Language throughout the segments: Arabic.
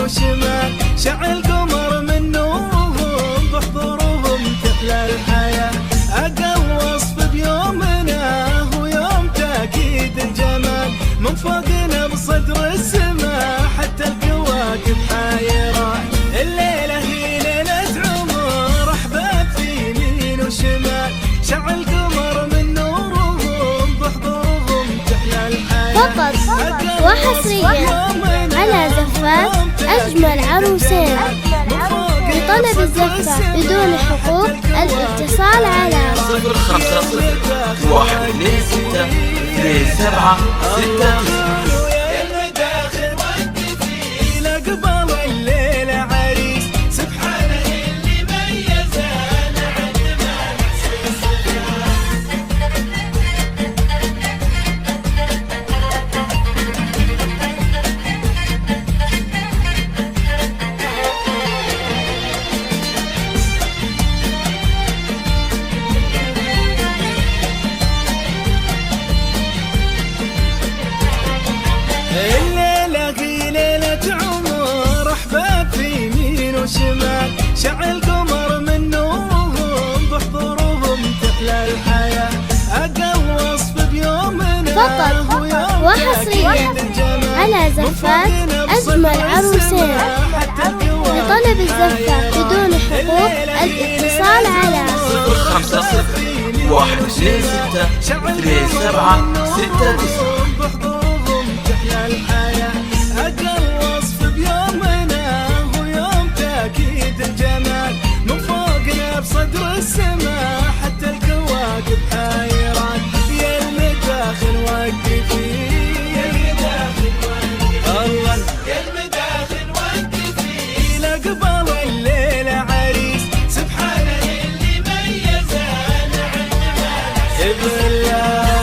وشمال، شعل قمر من نورهم بحضورهم تحلى الحياة. أقل وصف بيومنا هو يوم تأكيد الجمال، من فوقنا بصدر السماء حتى الكواكب حايرة. الليلة هي ليلة عمر أحباب في يمين وشمال، شعل قمر من نورهم بحضورهم تحلى الحياة. فقط وحصريا على زفات أجمل عروسين. لطلب الزفة بدون حقوق الاتصال على 056-126-2769. الليلة هي ليلة عمر أحباب في يمين وشمال، شعل قمر من نورهم بحضورهم تحلى الحياة. أقل وصف بيومنا فقط وحصريا على زفات أجمل عروسين. لطلب الزفة بدون حقوق الاتصال على 056-126-2769. بحضورهم تحلى الحياة. أقل وصف بيومنا هو يوم تأكيد الجمال، من فوقنا بصدر السماء حتى الكواكب حايرات. يا المداخل وقفي، يا المداخل وقفي، الله يا المداخل وقفي، لقبل الليلة عريس سبحان اللي ميزنا عن جمال بالله.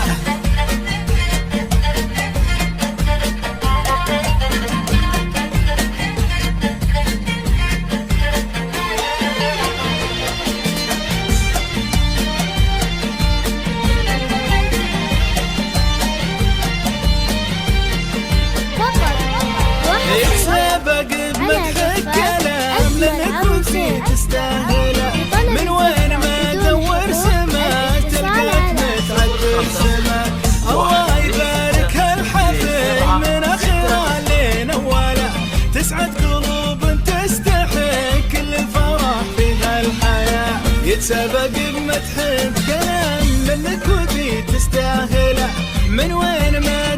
سبق بمدح الكلام لانك وفي تستاهله، من وين ما تدور سما تلقاك متعدي السما. الله يبارك هالحفل من اخره لين اوله، تسعد قلوب تستحق كل الفرح في هالحياه. يتسبق بمدح الكلام لانك وفي تستاهله، من وين ما